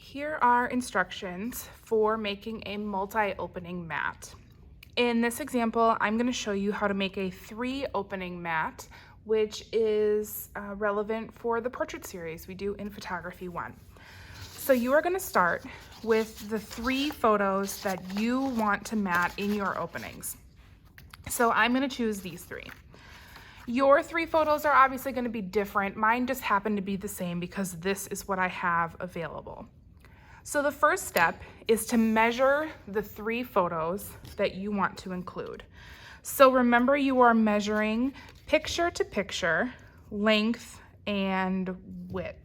Here are instructions for making a multi-opening mat. In this example, I'm going to show you how to make a 3-opening mat, which is relevant for the portrait series we do in Photography 1. So you are going to start with the 3 photos that you want to mat in your openings. So I'm going to choose these 3. Your 3 photos are obviously going to be different. Mine just happen to be the same because this is what I have available. So the first step is to measure the 3 photos that you want to include. So remember, you are measuring picture to picture, length and width.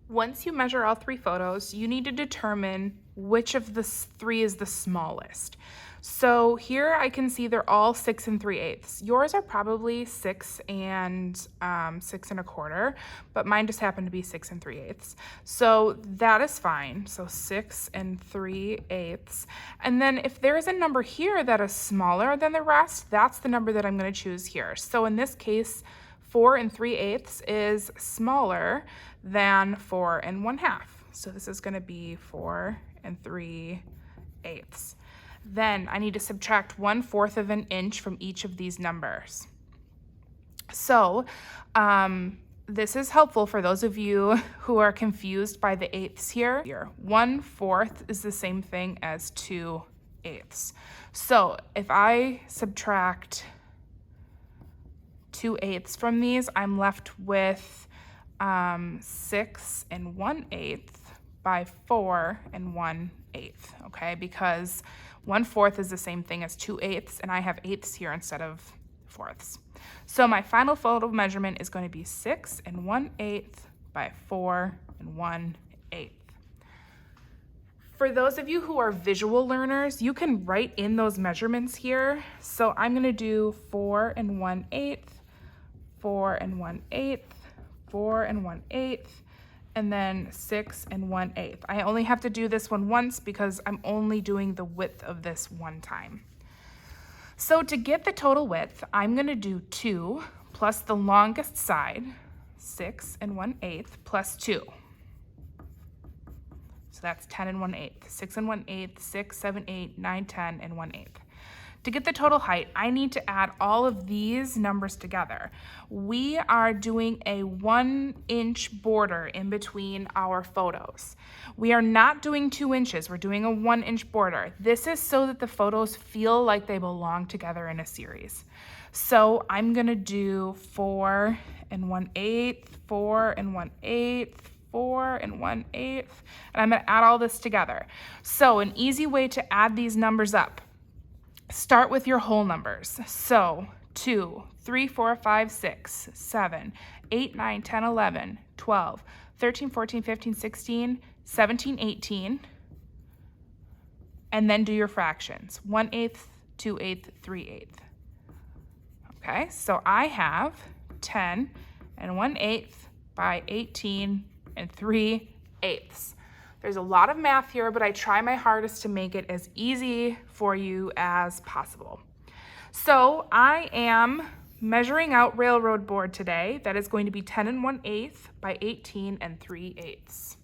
Once you measure all 3 photos, you need to determine which of the 3 is the smallest. So here I can see they're all 6 3/8. Yours are probably 6 and 6 1/4, but mine just happen to be 6 3/8. So that is fine. So 6 3/8. And then if there is a number here that is smaller than the rest, that's the number that I'm going to choose here. So in this case, 4 3/8 is smaller than 4 1/2. So this is going to be 4 3/8. Then I need to subtract 1/4 of an inch from each of these numbers. So this is helpful for those of you who are confused by the eighths here. 1/4 is the same thing as 2/8. So if I subtract 2/8 from these, I'm left with 6 1/8 by 4 1/8, okay? Because 1/4 is the same thing as 2/8, and I have eighths here instead of fourths. So my final photo measurement is going to be 6 1/8 by 4 1/8. For those of you who are visual learners, you can write in those measurements here. So I'm going to do 4 1/8, 4 1/8, 4 1/8, and then 6 1/8. I only have to do this one once because I'm only doing the width of this one time. So to get the total width, I'm going to do 2 plus the longest side, 6 1/8, plus 2. So that's 10 1/8, 6 1/8, 6, 7, 8, 9, 10, and 1/8. To get the total height, I need to add all of these numbers together. We are doing a 1-inch border in between our photos. We are not doing 2 inches, we're doing a 1-inch border. This is so that the photos feel like they belong together in a series. So I'm gonna do 4 1/8, 4 1/8, 4 1/8, and I'm gonna add all this together. So an easy way to add these numbers up: start with your whole numbers. So 2, 3, 4, 5, 6, 7, 8, 9, 10, 11, 12, 13, 14, 15, 16, 17, 18, and then do your fractions: 1/8, 2/8, 3/8. Okay, so I have 10 1/8 by 18 3/8. There's a lot of math here, but I try my hardest to make it as easy for you as possible. So I am measuring out railroad board today. That is going to be 10 1/8 by 18 3/8.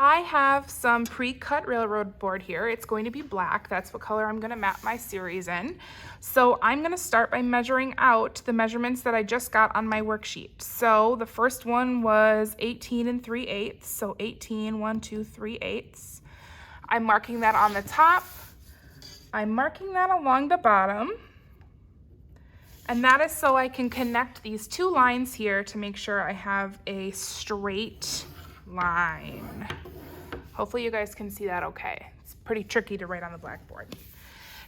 I have some pre-cut railroad board here. It's going to be black. That's what color I'm going to map my series in. So I'm going to start by measuring out the measurements that I just got on my worksheet. So the first one was 18 3/8. So 18, 1, 2, 3/8. I'm marking that on the top. I'm marking that along the bottom. And that is so I can connect these two lines here to make sure I have a straight line. Hopefully you guys can see that okay. It's pretty tricky to write on the blackboard.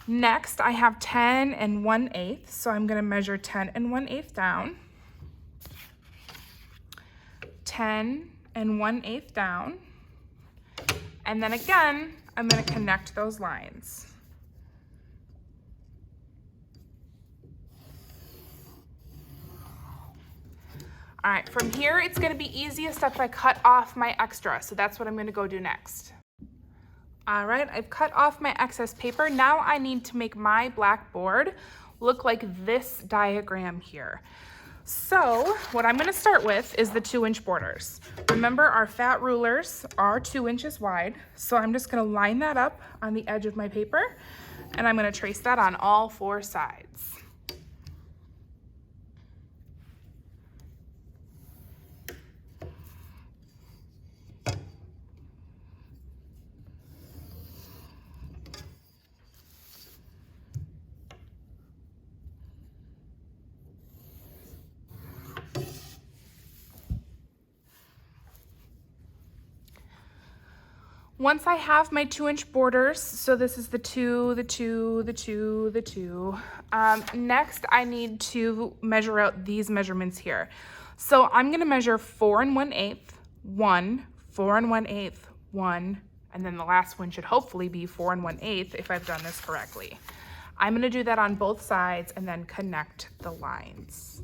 Next, I have 10 1/8, so I'm gonna measure 10 1/8 down. 10 1/8 down. And then again, I'm gonna connect those lines. All right, from here, it's gonna be easiest if I cut off my extra, so that's what I'm gonna go do next. All right, I've cut off my excess paper. Now I need to make my blackboard look like this diagram here. So what I'm gonna start with is the 2-inch borders. Remember, our fat rulers are 2 inches wide, so I'm just gonna line that up on the edge of my paper, and I'm gonna trace that on all 4 sides. Once I have my 2-inch borders, so this is the 2, the 2, the 2, the 2, next I need to measure out these measurements here. So I'm gonna measure 4 1/8, 1, 4 1/8, 1, and then the last one should hopefully be 4 1/8 if I've done this correctly. I'm gonna do that on both sides and then connect the lines.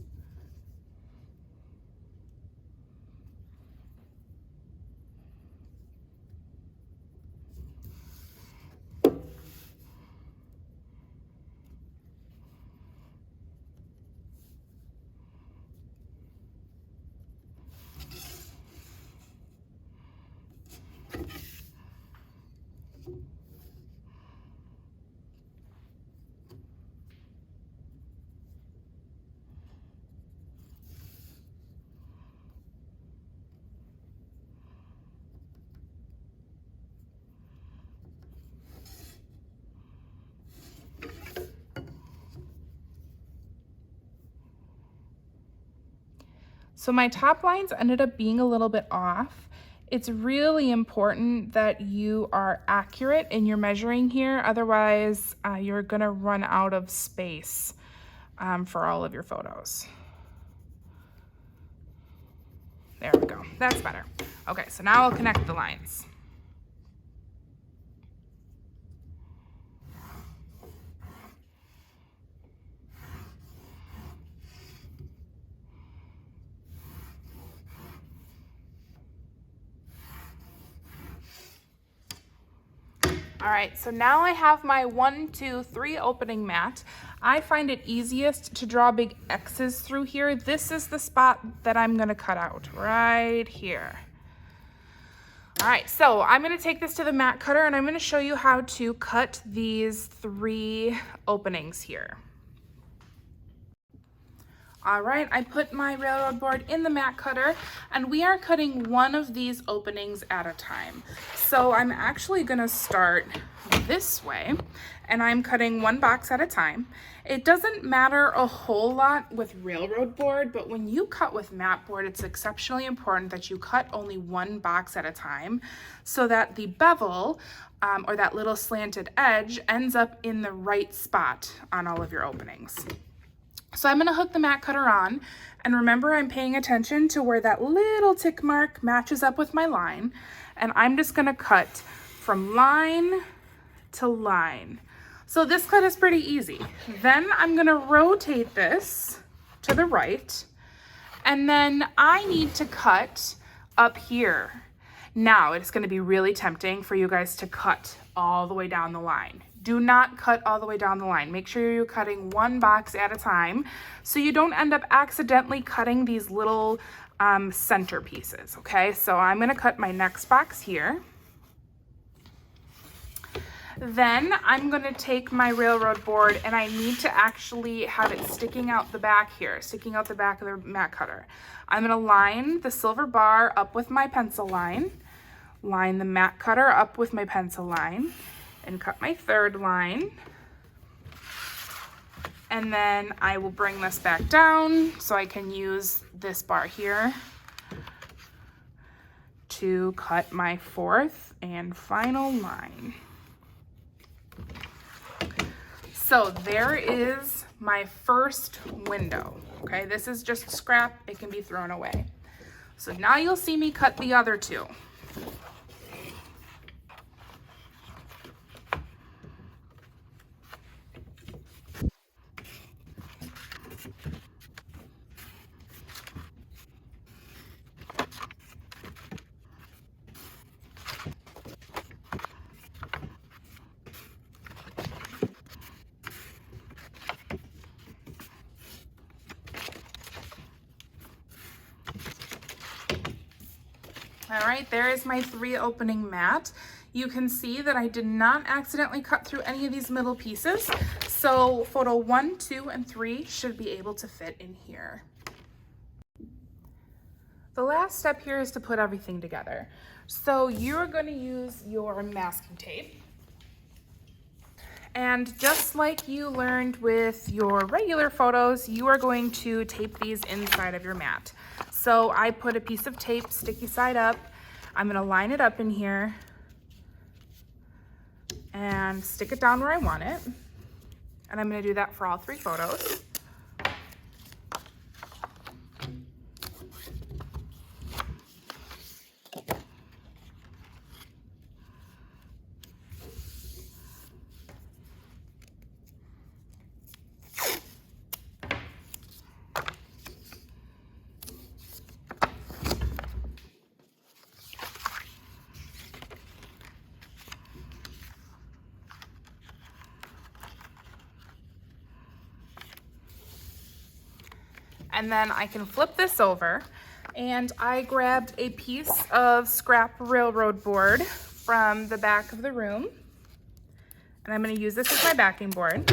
So my top lines ended up being a little bit off. It's really important that you are accurate in your measuring here. Otherwise, you're gonna run out of space for all of your photos. There we go, that's better. Okay, so now I'll connect the lines. All right, so now I have my 1, 2, 3 opening mat. I find it easiest to draw big X's through here. This is the spot that I'm gonna cut out, right here. All right, so I'm gonna take this to the mat cutter and I'm gonna show you how to cut these 3 openings here. All right, I put my railroad board in the mat cutter and we are cutting one of these openings at a time. So I'm actually gonna start this way and I'm cutting 1 box at a time. It doesn't matter a whole lot with railroad board, but when you cut with mat board, it's exceptionally important that you cut only 1 box at a time so that the bevel or that little slanted edge ends up in the right spot on all of your openings. So I'm gonna hook the mat cutter on, and remember I'm paying attention to where that little tick mark matches up with my line, and I'm just gonna cut from line to line. So this cut is pretty easy. Then I'm gonna rotate this to the right, and then I need to cut up here. Now it's gonna be really tempting for you guys to cut all the way down the line. Do not cut all the way down the line. Make sure you're cutting 1 box at a time so you don't end up accidentally cutting these little centerpieces, okay? So I'm gonna cut my next box here. Then I'm gonna take my railroad board, and I need to actually have it sticking out the back here, sticking out the back of the mat cutter. I'm gonna line the silver bar up with my pencil line the mat cutter up with my pencil line, and cut my third line. And then I will bring this back down so I can use this bar here to cut my fourth and final line. So there is my first window, okay? This is just scrap, it can be thrown away. So now you'll see me cut the other two. All right, there is my 3 opening mat. You can see that I did not accidentally cut through any of these middle pieces. So photo 1, 2, and 3 should be able to fit in here. The last step here is to put everything together. So you're going to use your masking tape. And just like you learned with your regular photos, you are going to tape these inside of your mat. So I put a piece of tape sticky side up. I'm gonna line it up in here and stick it down where I want it. And I'm gonna do that for all 3 photos. And then I can flip this over, and I grabbed a piece of scrap railroad board from the back of the room, and I'm going to use this as my backing board.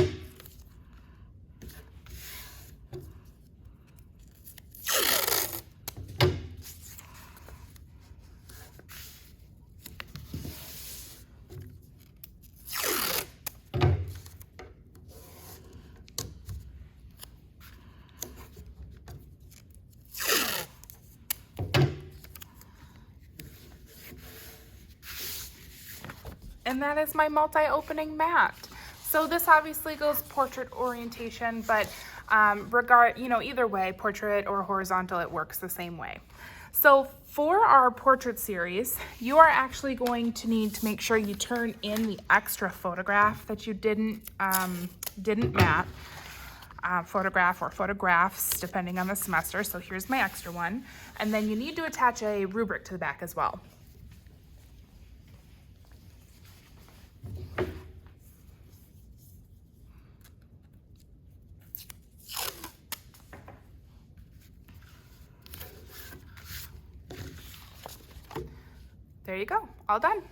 And that is my multi-opening mat. So this obviously goes portrait orientation, but either way, portrait or horizontal, it works the same way. So for our portrait series, you are actually going to need to make sure you turn in the extra photograph that you didn't mat. Photograph or photographs, depending on the semester. So here's my extra one. And then you need to attach a rubric to the back as well. There you go, all done.